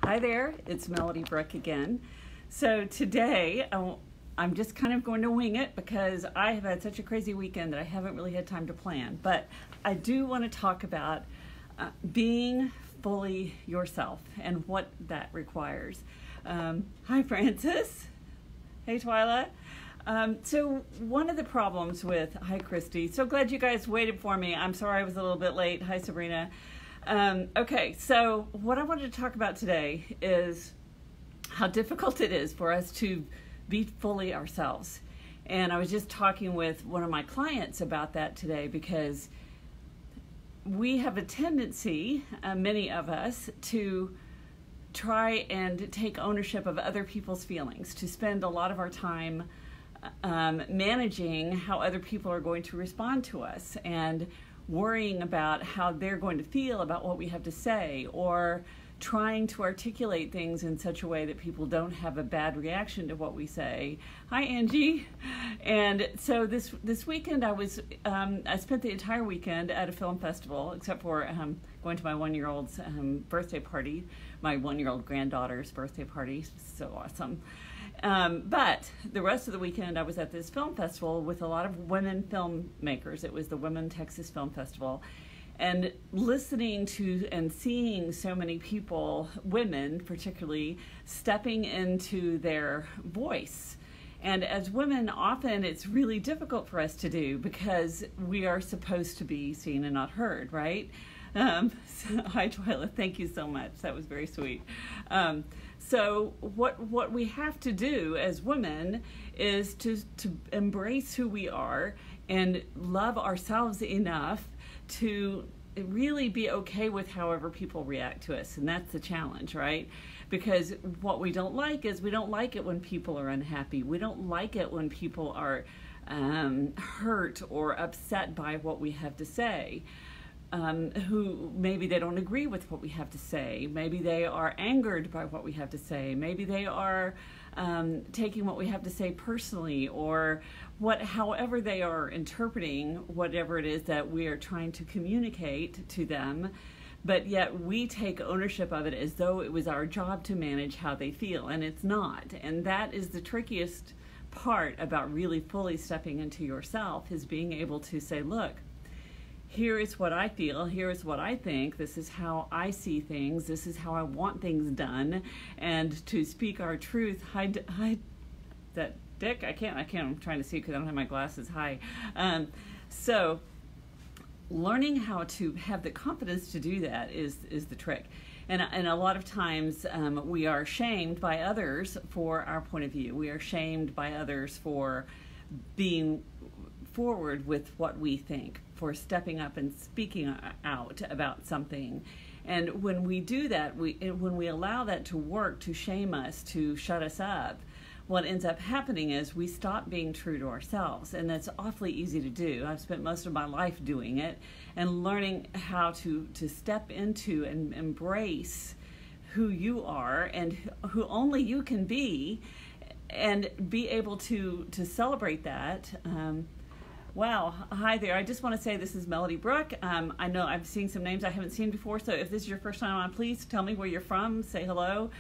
Hi there, it's Melody Brooke again. So today, I'm just kind of going to wing it because I have had such a crazy weekend that I haven't really had time to plan. But I do want to talk about being fully yourself and what that requires. Hi, Francis. Hey, Twyla. So one of the problems with, hi, Christy. So glad you guys waited for me. I'm sorry I was a little bit late. Hi, Sabrina. Okay, so what I wanted to talk about today is how difficult it is for us to be fully ourselves. And I was just talking with one of my clients about that today because we have a tendency, many of us, to try and take ownership of other people's feelings, to spend a lot of our time managing how other people are going to respond to us and worrying about how they're going to feel about what we have to say, or trying to articulate things in such a way that people don't have a bad reaction to what we say. Hi, Angie. And so this weekend I spent the entire weekend at a film festival, except for going to my 1-year-old's birthday party, my 1-year-old granddaughter's birthday party. So awesome. But the rest of the weekend I was at this film festival with a lot of women filmmakers. It was the Women Texas Film Festival. And listening to and seeing so many people, women particularly, stepping into their voice. And as women, often it's really difficult for us to do because we are supposed to be seen and not heard, right? Hi, Twyla. Thank you so much. That was very sweet. So what we have to do as women is to embrace who we are and love ourselves enough to really be okay with however people react to us. And that's the challenge, right? Because what we don't like is we don't like it when people are unhappy. We don't like it when people are hurt or upset by what we have to say. Who maybe they don't agree with what we have to say. Maybe they are angered by what we have to say. Maybe they are taking what we have to say personally, or however they are interpreting whatever it is that we are trying to communicate to them, but yet we take ownership of it as though it was our job to manage how they feel, and it's not. And that is the trickiest part about really fully stepping into yourself, is being able to say, look, here is what I feel, here is what I think, this is how I see things, this is how I want things done, and to speak our truth. Hi, that Dick? I can't, I'm trying to see because I don't have my glasses. Hi. So learning how to have the confidence to do that is the trick. And a lot of times we are shamed by others for our point of view. We are shamed by others for being forward with what we think, for stepping up and speaking out about something. And when we do that, when we allow that to work, to shame us, to shut us up, what ends up happening is we stop being true to ourselves. And that's awfully easy to do. I've spent most of my life doing it and learning how to step into and embrace who you are and who only you can be, and be able to celebrate that. Wow, hi there. I just want to say this is Melody Brooke. I know I'm seeing some names I haven't seen before, so if this is your first time on, please tell me where you're from, say hello.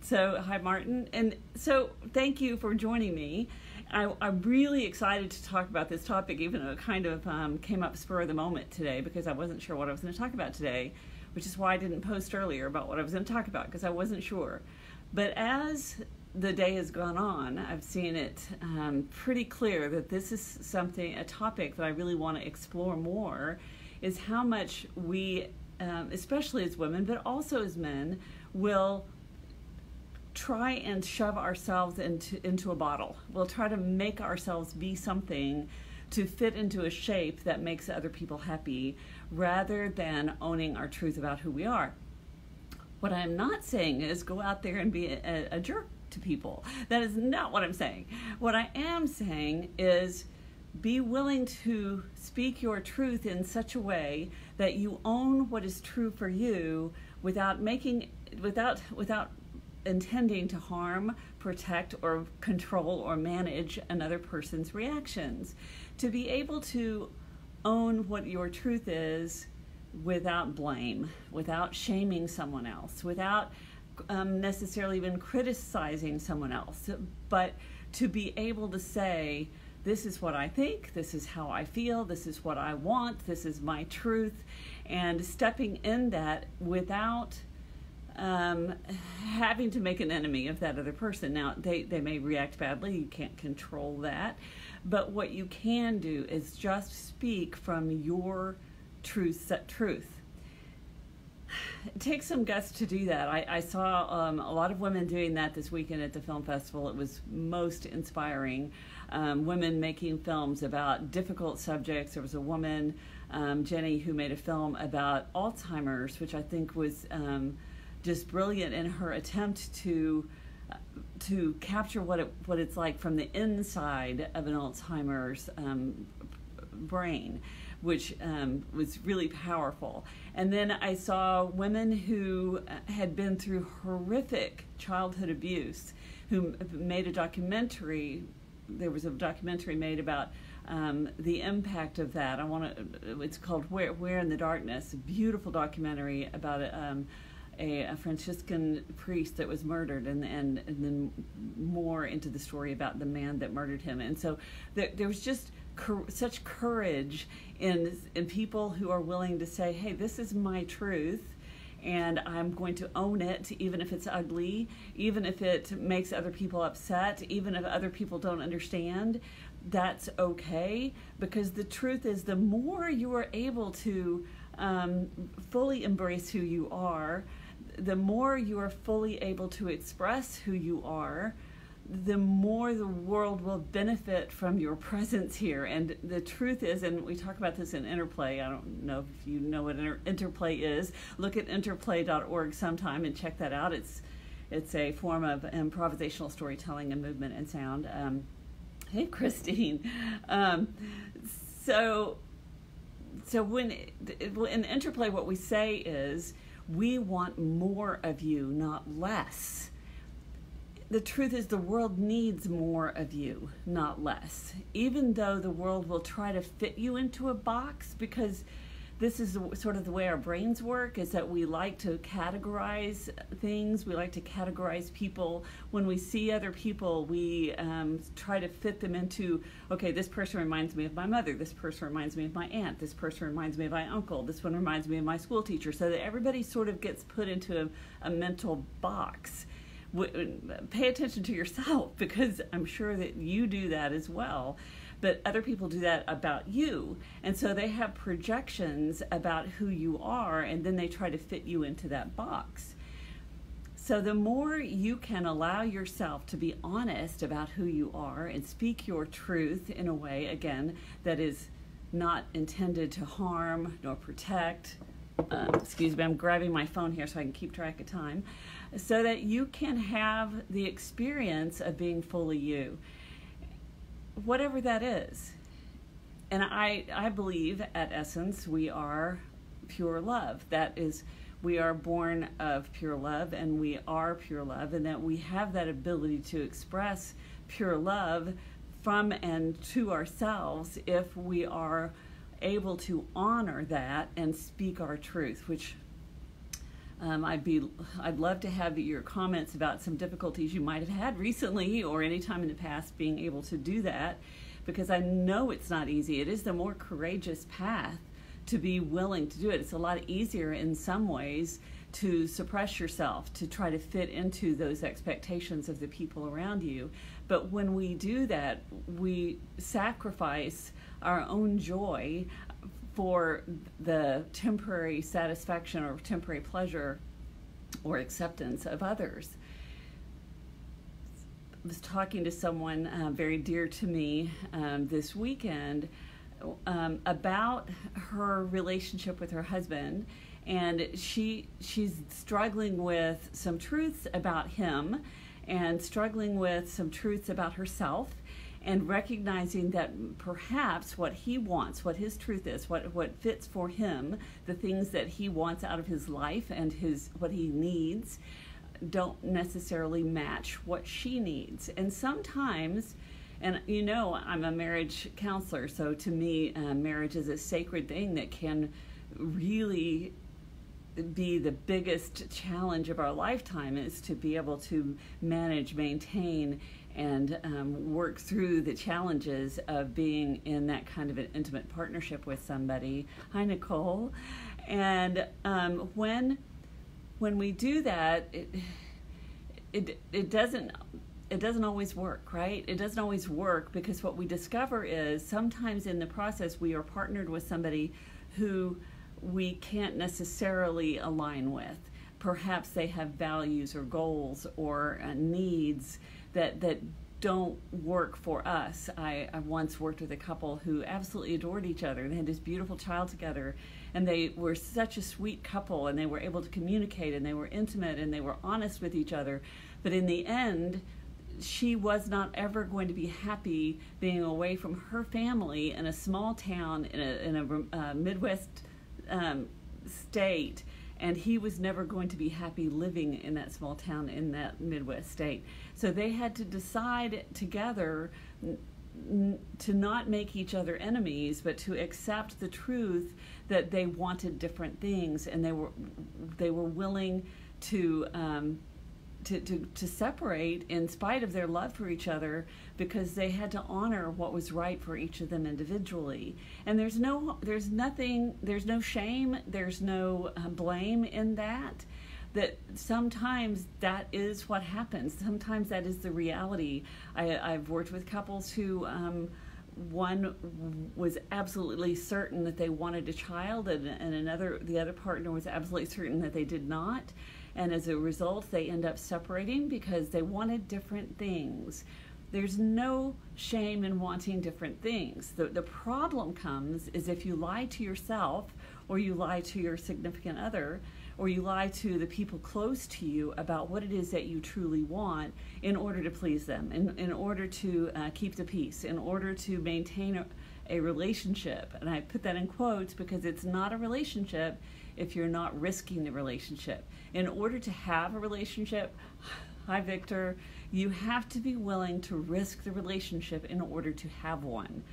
So hi, Martin. And so thank you for joining me. I'm really excited to talk about this topic, even though it kind of came up spur of the moment today because I wasn't sure what I was going to talk about today, which is why I didn't post earlier about what I was going to talk about, because I wasn't sure. But as the day has gone on, I've seen it pretty clear that this is a topic that I really want to explore more, is how much we, especially as women, but also as men, will try and shove ourselves into a bottle. We'll try to make ourselves be something to fit into a shape that makes other people happy, rather than owning our truth about who we are. What I'm not saying is go out there and be a jerk to people. That is not what I'm saying. What I am saying is be willing to speak your truth in such a way that you own what is true for you without intending to harm, protect, or control or manage another person's reactions. To be able to own what your truth is without blame, without shaming someone else, without necessarily even criticizing someone else, but to be able to say, this is what I think, this is how I feel, this is what I want, this is my truth, and stepping in that without having to make an enemy of that other person. Now, they may react badly, you can't control that, but what you can do is just speak from your truth. It takes some guts to do that. I saw a lot of women doing that this weekend at the film festival. It was most inspiring. Women making films about difficult subjects. There was a woman, Jenny, who made a film about Alzheimer's, which I think was just brilliant in her attempt to capture what it's like from the inside of an Alzheimer's brain, which was really powerful. And then I saw women who had been through horrific childhood abuse, who made a documentary. There was a documentary made about the impact of that. It's called Where in the Darkness, a beautiful documentary about a Franciscan priest that was murdered, and then more into the story about the man that murdered him. And so there was just such courage in people who are willing to say, hey, this is my truth, and I'm going to own it, even if it's ugly, even if it makes other people upset, even if other people don't understand. That's okay, because the truth is, the more you are able to fully embrace who you are, the more you are fully able to express who you are, the more the world will benefit from your presence here. And the truth is, and we talk about this in Interplay, I don't know if you know what Interplay is. Look at interplay.org sometime and check that out. It's a form of improvisational storytelling and movement and sound. Hey, Christine. So when in Interplay, what we say is, we want more of you, not less. The truth is, the world needs more of you, not less. Even though the world will try to fit you into a box, because this is sort of the way our brains work, is that we like to categorize things. We like to categorize people. When we see other people, we try to fit them into, okay, this person reminds me of my mother. This person reminds me of my aunt. This person reminds me of my uncle. This one reminds me of my school teacher. So that everybody sort of gets put into a mental box. Pay attention to yourself, because I'm sure that you do that as well. But other people do that about you. And so they have projections about who you are, and then they try to fit you into that box. So the more you can allow yourself to be honest about who you are and speak your truth in a way, again, that is not intended to harm nor protect. Excuse me, I'm grabbing my phone here so I can keep track of time, so that you can have the experience of being fully you, whatever that is. And I believe, at essence, we are pure love. That is, we are born of pure love, and we are pure love, and that we have that ability to express pure love from and to ourselves if we are able to honor that and speak our truth, which I'd love to have your comments about some difficulties you might have had recently or any time in the past being able to do that, because I know it's not easy. It is the more courageous path to be willing to do it. It's a lot easier in some ways to suppress yourself, to try to fit into those expectations of the people around you. But when we do that, we sacrifice our own joy for the temporary satisfaction or temporary pleasure or acceptance of others. I was talking to someone very dear to me this weekend about her relationship with her husband, and she's struggling with some truths about him and struggling with some truths about herself, and recognizing that perhaps what he wants, what his truth is, what fits for him, the things that he wants out of his life and what he needs, don't necessarily match what she needs. And sometimes, and you know, I'm a marriage counselor, so to me, marriage is a sacred thing that can really be the biggest challenge of our lifetime, is to be able to manage, maintain, and work through the challenges of being in that kind of an intimate partnership with somebody. Hi, Nicole. And when we do that, it doesn't always work, right? It doesn't always work, because what we discover is sometimes in the process we are partnered with somebody who we can't necessarily align with. Perhaps they have values or goals or needs that don't work for us. I once worked with a couple who absolutely adored each other. They had this beautiful child together, and they were such a sweet couple, and they were able to communicate, and they were intimate, and they were honest with each other. But in the end, she was not ever going to be happy being away from her family in a small town in a Midwest state, and he was never going to be happy living in that small town in that Midwest state. So they had to decide together to not make each other enemies, but to accept the truth that they wanted different things, and they were willing to separate in spite of their love for each other, because they had to honor what was right for each of them individually. And there's no shame, there's no blame in that. That sometimes that is what happens. Sometimes that is the reality. I've worked with couples who one was absolutely certain that they wanted a child, and the other partner was absolutely certain that they did not. And as a result, they end up separating because they wanted different things. There's no shame in wanting different things. The problem comes is if you lie to yourself, or you lie to your significant other, or you lie to the people close to you about what it is that you truly want in order to please them, in order to keep the peace, in order to maintain a relationship. And I put that in quotes because it's not a relationship if you're not risking the relationship. In order to have a relationship, hi Victor, you have to be willing to risk the relationship in order to have one.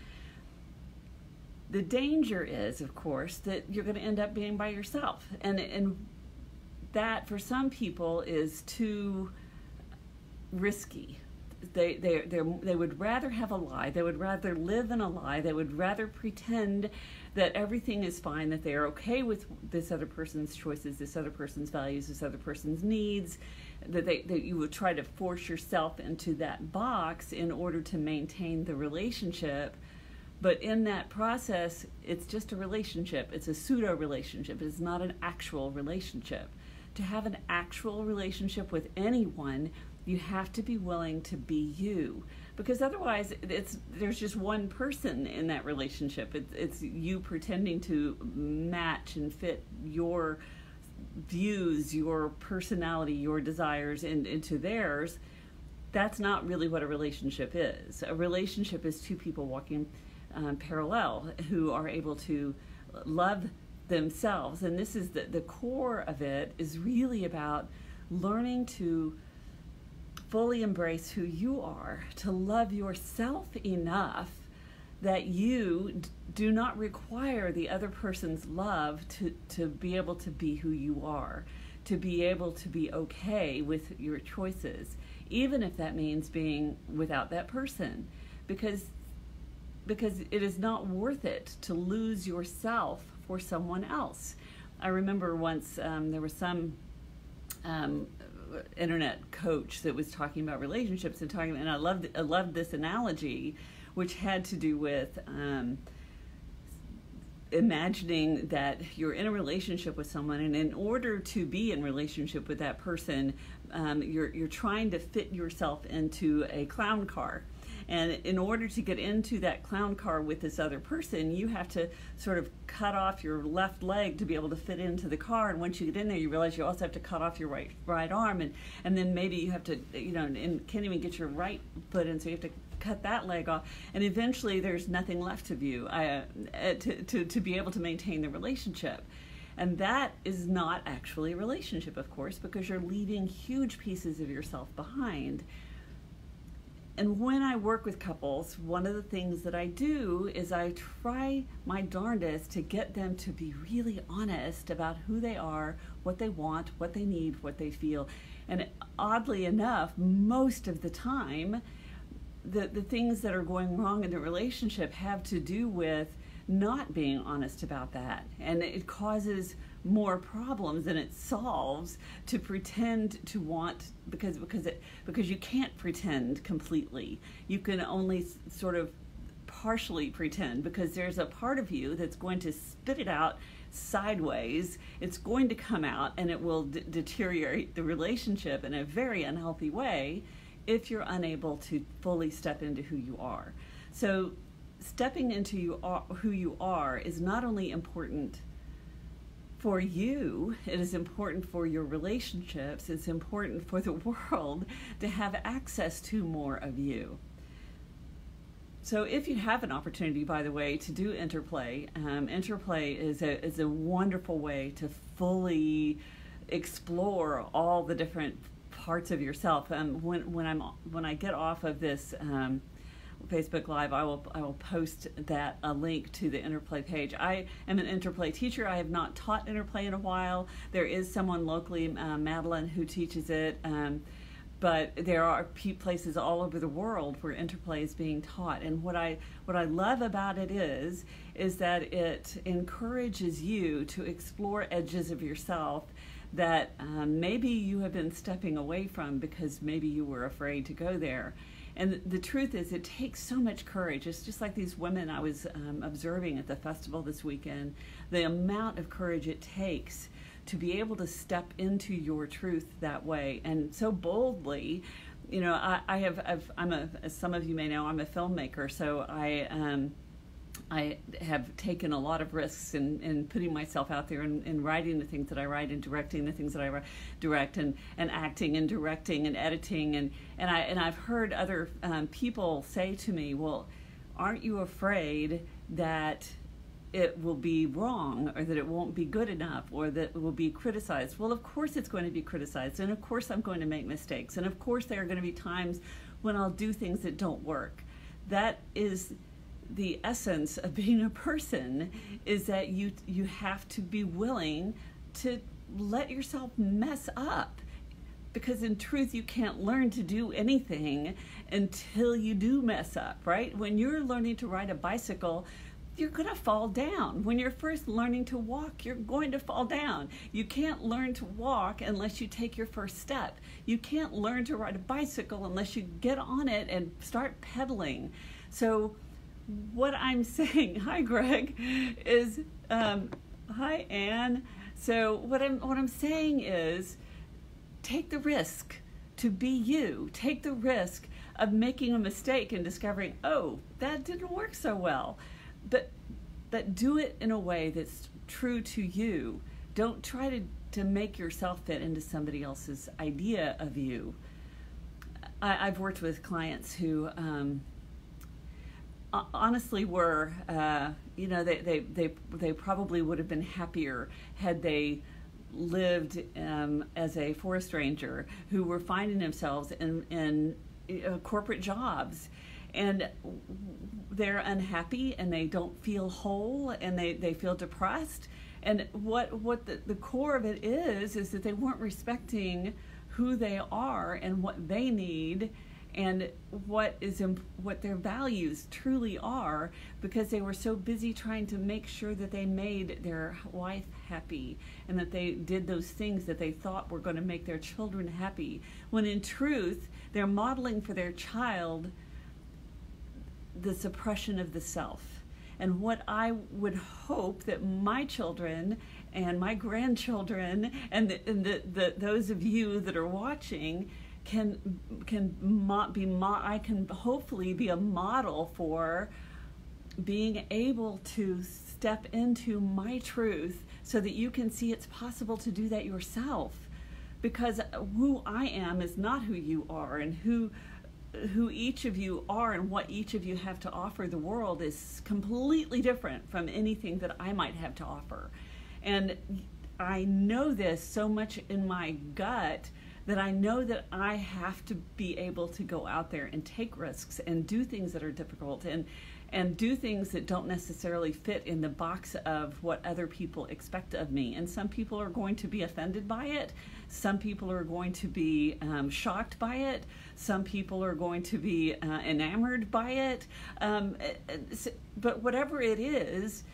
The danger is, of course, that you're going to end up being by yourself. And that, for some people, is too risky. They would rather have a lie. They would rather live in a lie. They would rather pretend that everything is fine, that they are okay with this other person's choices, this other person's values, this other person's needs, that you would try to force yourself into that box in order to maintain the relationship. But in that process, it's just a relationship. It's a pseudo relationship. It's not an actual relationship. To have an actual relationship with anyone, you have to be willing to be you, because otherwise there's just one person in that relationship. It's you pretending to match and fit your views, your personality, your desires into theirs. That's not really what a relationship is. A relationship is two people walking parallel who are able to love themselves. And this is the core of it, is really about learning to fully embrace who you are, to love yourself enough that you do not require the other person's love to be able to be who you are, to be able to be okay with your choices, even if that means being without that person, because it is not worth it to lose yourself for someone else. I remember once there was some internet coach that was talking about relationships and I loved this analogy, which had to do with imagining that you're in a relationship with someone, and in order to be in relationship with that person, you're trying to fit yourself into a clown car. And in order to get into that clown car with this other person, you have to sort of cut off your left leg to be able to fit into the car. And once you get in there, you realize you also have to cut off your right arm, and then maybe you have to, and can't even get your right foot in, so you have to cut that leg off. And eventually, there's nothing left of you to be able to maintain the relationship. And that is not actually a relationship, of course, because you're leaving huge pieces of yourself behind. And when I work with couples, one of the things that I do is I try my darndest to get them to be really honest about who they are, what they want, what they need, what they feel. And oddly enough, most of the time, the things that are going wrong in the relationship have to do with not being honest about that. And it causes more problems than it solves to pretend to want, because you can't pretend completely. You can only sort of partially pretend, because there's a part of you that's going to spit it out sideways. It's going to come out, and it will deteriorate the relationship in a very unhealthy way if you're unable to fully step into who you are. So stepping into who you are is not only important for you, it is important for your relationships, it's important for the world to have access to more of you. So if you have an opportunity, by the way, to do interplay, interplay is a wonderful way to fully explore all the different parts of yourself. When I get off of this Facebook Live, I will post a link to the interplay page. I am an interplay teacher. I have not taught interplay in a while. There is someone locally, Madeline, who teaches it, but there are places all over the world where interplay is being taught. And what I love about it is that it encourages you to explore edges of yourself that maybe you have been stepping away from because maybe you were afraid to go there. And the truth is, it takes so much courage. It's just like these women I was observing at the festival this weekend, the amount of courage it takes to be able to step into your truth that way and so boldly. You know, as some of you may know, I'm a filmmaker, so I have taken a lot of risks in putting myself out there and writing the things that I write and directing the things that I direct and acting and directing and editing and I've heard other people say to me, well, aren't you afraid that it will be wrong or that it won't be good enough or that it will be criticized? Well, of course it's going to be criticized, and of course I'm going to make mistakes, and of course there are going to be times when I'll do things that don't work. That is the essence of being a person, is that you have to be willing to let yourself mess up, because in truth you can't learn to do anything until you do mess up, right? When you're learning to ride a bicycle, you're going to fall down. When you're first learning to walk, you're going to fall down. You can't learn to walk unless you take your first step. You can't learn to ride a bicycle unless you get on it and start pedaling. So what I'm saying, hi Greg, is hi Anne. So what I'm saying is, take the risk to be you. Take the risk of making a mistake and discovering, oh, that didn't work so well. But do it in a way that's true to you. Don't try to make yourself fit into somebody else's idea of you. I've worked with clients who honestly were, they probably would have been happier had they lived as a forest ranger, who were finding themselves in corporate jobs, and they're unhappy and they don't feel whole and they feel depressed. And what the core of it is that they weren't respecting who they are and what they need and what their values truly are, because they were so busy trying to make sure that they made their wife happy and that they did those things that they thought were going to make their children happy, when in truth they're modeling for their child the suppression of the self. And what I would hope that my children and my grandchildren and those of you that are watching I can hopefully be a model for being able to step into my truth, so that you can see it's possible to do that yourself. Because who I am is not who you are, and who each of you are and what each of you have to offer the world is completely different from anything that I might have to offer. And I know this so much in my gut that I know that I have to be able to go out there and take risks and do things that are difficult and do things that don't necessarily fit in the box of what other people expect of me. And some people are going to be offended by it. Some people are going to be shocked by it. Some people are going to be enamored by it. But whatever it is,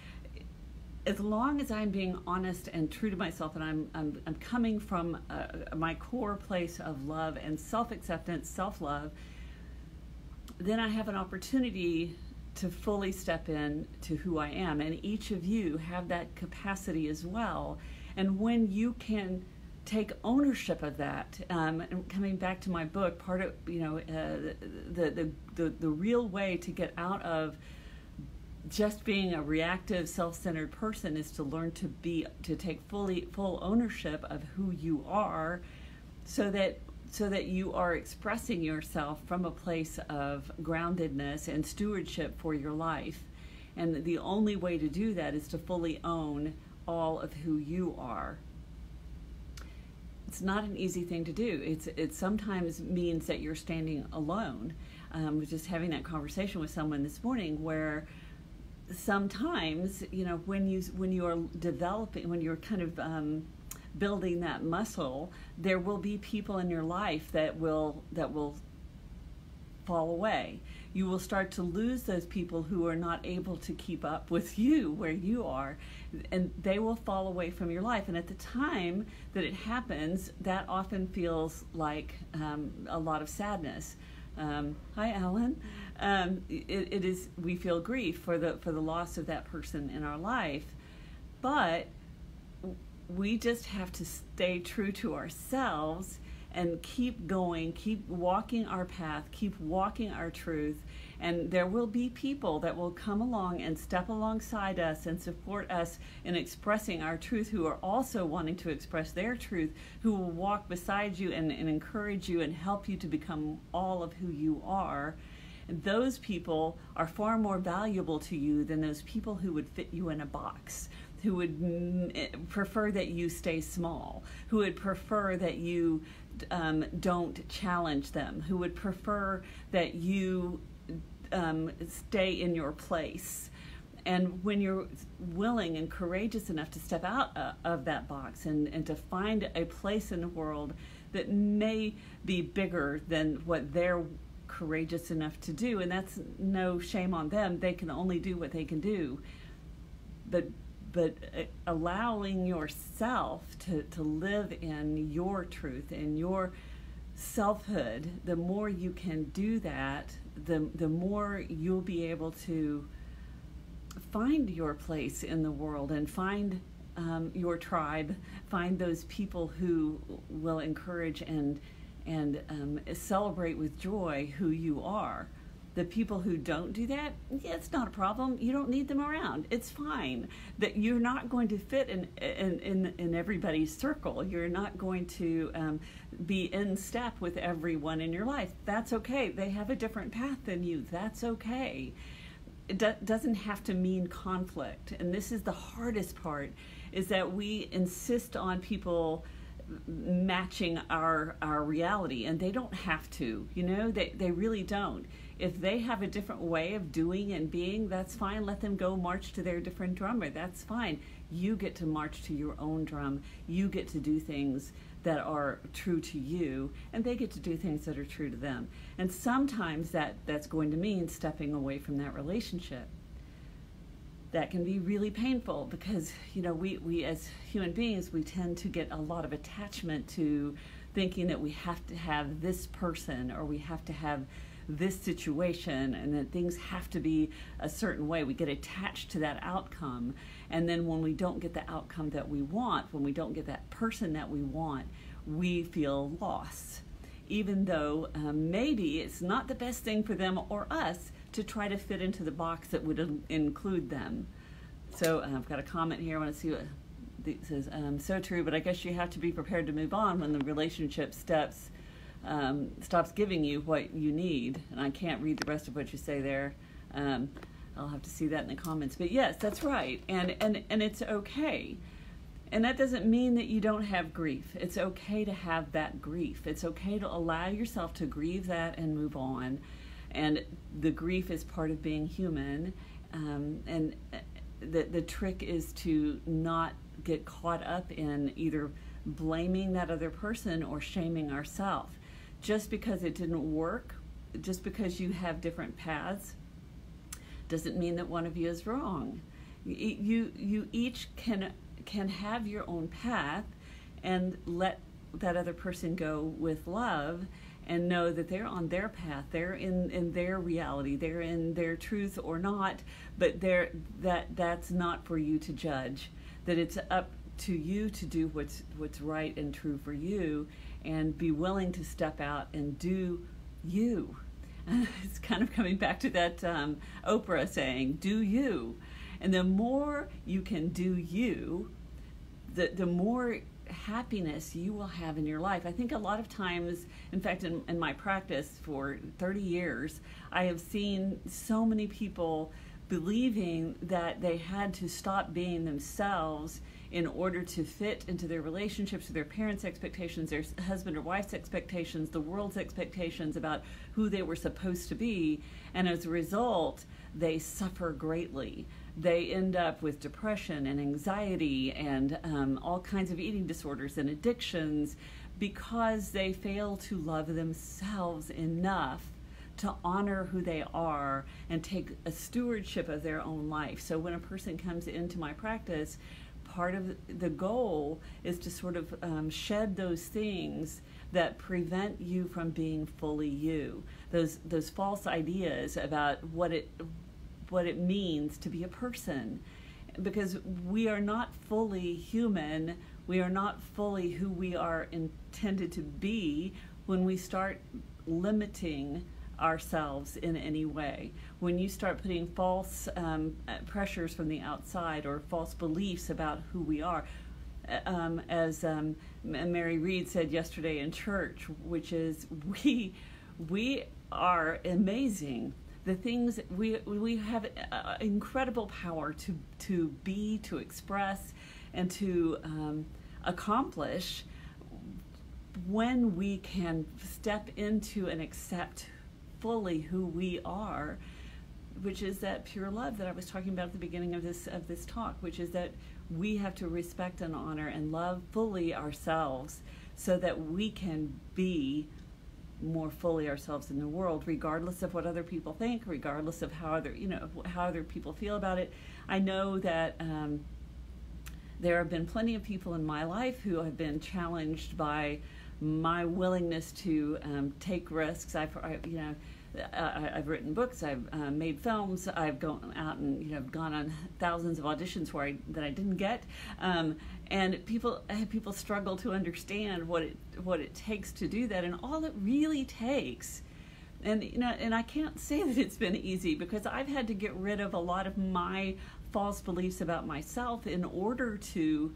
as long as I'm being honest and true to myself, and I'm coming from my core place of love and self-acceptance, self-love, then I have an opportunity to fully step in to who I am. And each of you have that capacity as well. And when you can take ownership of that, and coming back to my book, part of the real way to get out of just being a reactive, self-centered person is to learn to take full ownership of who you are, so that you are expressing yourself from a place of groundedness and stewardship for your life. And the only way to do that is to fully own all of who you are. It's not an easy thing to do. It sometimes means that you're standing alone. I was just having that conversation with someone this morning where sometimes, when you are developing, when you're kind of building that muscle, there will be people in your life that will fall away. You will start to lose those people who are not able to keep up with you where you are, and they will fall away from your life. And at the time that it happens, that often feels like a lot of sadness. Hi, Alan. It is. We feel grief for the loss of that person in our life, but we just have to stay true to ourselves and keep going, keep walking our path, keep walking our truth. And there will be people that will come along and step alongside us and support us in expressing our truth, who are also wanting to express their truth, who will walk beside you and encourage you and help you to become all of who you are. And those people are far more valuable to you than those people who would fit you in a box, who would prefer that you stay small, who would prefer that you don't challenge them, who would prefer that you stay in your place. And when you're willing and courageous enough to step out of that box and to find a place in the world that may be bigger than what they're courageous enough to do, and that's no shame on them, they can only do what they can do, but allowing yourself to live in your truth, in your selfhood, the more you can do that, the more you'll be able to find your place in the world and find your tribe, find those people who will encourage and celebrate with joy who you are. The people who don't do that, yeah, it's not a problem. You don't need them around. It's fine. That you're not going to fit in everybody's circle. You're not going to be in step with everyone in your life. That's okay. They have a different path than you. That's okay. It doesn't have to mean conflict. And this is the hardest part, is that we insist on people matching our reality, and they don't have to. They really don't. If they have a different way of doing and being, that's fine. Let them go march to their different drummer. That's fine. You get to march to your own drum. You get to do things that are true to you, and they get to do things that are true to them. And sometimes that's going to mean stepping away from that relationship. That can be really painful because, we as human beings, we tend to get a lot of attachment to thinking that we have to have this person, or we have to have this situation, and that things have to be a certain way. We get attached to that outcome, and then when we don't get the outcome that we want, when we don't get that person that we want, we feel lost, even though maybe it's not the best thing for them or us to try to fit into the box that would include them. So I've got a comment here. I want to see what it says. So true, but I guess you have to be prepared to move on when the relationship stops giving you what you need. And I can't read the rest of what you say there. I'll have to see that in the comments. But yes, that's right. And it's okay. And that doesn't mean that you don't have grief. It's okay to have that grief. It's okay to allow yourself to grieve that and move on. And the grief is part of being human. And the trick is to not get caught up in either blaming that other person or shaming ourselves. Just because it didn't work, just because you have different paths, doesn't mean that one of you is wrong. You each can have your own path and let that other person go with love and know that they're on their path, they're in their reality, they're in their truth or not, but that's not for you to judge, that it's up to you to do what's right and true for you, and be willing to step out and do you. It's kind of coming back to that Oprah saying, do you. And the more you can do you, the more happiness you will have in your life. I think a lot of times, in fact, in my practice for 30 years, I have seen so many people believing that they had to stop being themselves in order to fit into their relationships, to their parents' expectations, their husband or wife's expectations, the world's expectations about who they were supposed to be. And as a result, they suffer greatly. They end up with depression and anxiety and all kinds of eating disorders and addictions because they fail to love themselves enough to honor who they are and take a stewardship of their own life. So when a person comes into my practice, part of the goal is to sort of shed those things that prevent you from being fully you. Those false ideas about what it means to be a person, because we are not fully human. We are not fully who we are intended to be when we start limiting ourselves in any way. When you start putting false pressures from the outside or false beliefs about who we are, as Mary Reed said yesterday in church, which is we are amazing. The things we have incredible power to be, to express, and to accomplish when we can step into and accept fully who we are, which is that pure love that I was talking about at the beginning of this talk, which is that we have to respect and honor and love fully ourselves so that we can be more fully ourselves in the world, regardless of what other people think, regardless of how other people feel about it. I know that there have been plenty of people in my life who have been challenged by my willingness to take risks. I've written books. I've made films. I've gone out and gone on thousands of auditions that I didn't get, and people struggle to understand what it takes to do that, and all it really takes. And I can't say that it's been easy, because I've had to get rid of a lot of my false beliefs about myself in order to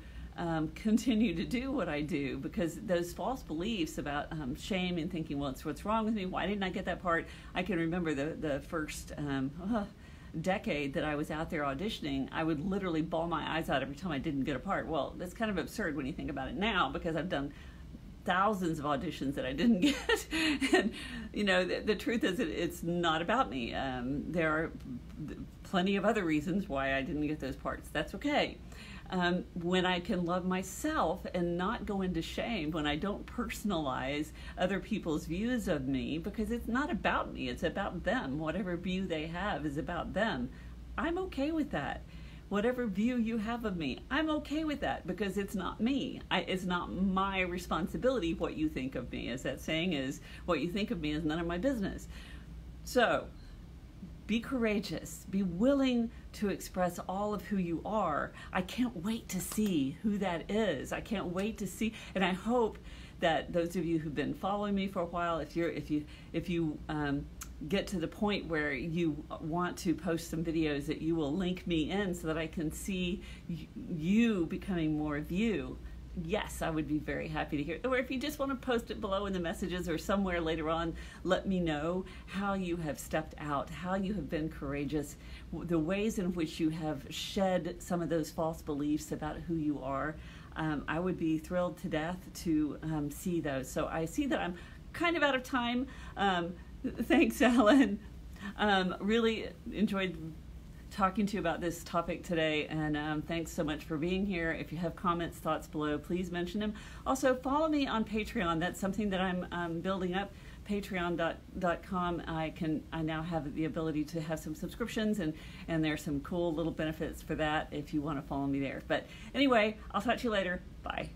continue to do what I do, because those false beliefs about shame and thinking, well, it's what's wrong with me, why didn't I get that part? I can remember the first decade that I was out there auditioning, I would literally bawl my eyes out every time I didn't get a part. Well, that's kind of absurd when you think about it now, because I've done thousands of auditions that I didn't get. And the truth is that it's not about me. There are plenty of other reasons why I didn't get those parts. That's okay. When I can love myself and not go into shame, when I don't personalize other people's views of me, because it's not about me, it's about them. Whatever view they have is about them. I'm okay with that. Whatever view you have of me, I'm okay with that, because it's not me. It's not my responsibility what you think of me. As that saying is, what you think of me is none of my business. So, be courageous. Be willing to express all of who you are. I can't wait to see who that is. I can't wait to see, and I hope that those of you who've been following me for a while, if you get to the point where you want to post some videos, that you will link me in so that I can see you becoming more of you. yes, I would be very happy to hear. Or if you just want to post it below in the messages or somewhere later on, let me know how you have stepped out, how you have been courageous, the ways in which you have shed some of those false beliefs about who you are. I would be thrilled to death to see those. So I see that I'm kind of out of time. Thanks, Alan. Really enjoyed talking to you about this topic today, and thanks so much for being here. If you have comments, thoughts below, please mention them. Also, follow me on Patreon. That's something that I'm building up. Patreon.com. I now have the ability to have some subscriptions, and there's some cool little benefits for that if you want to follow me there. But anyway, I'll talk to you later. Bye.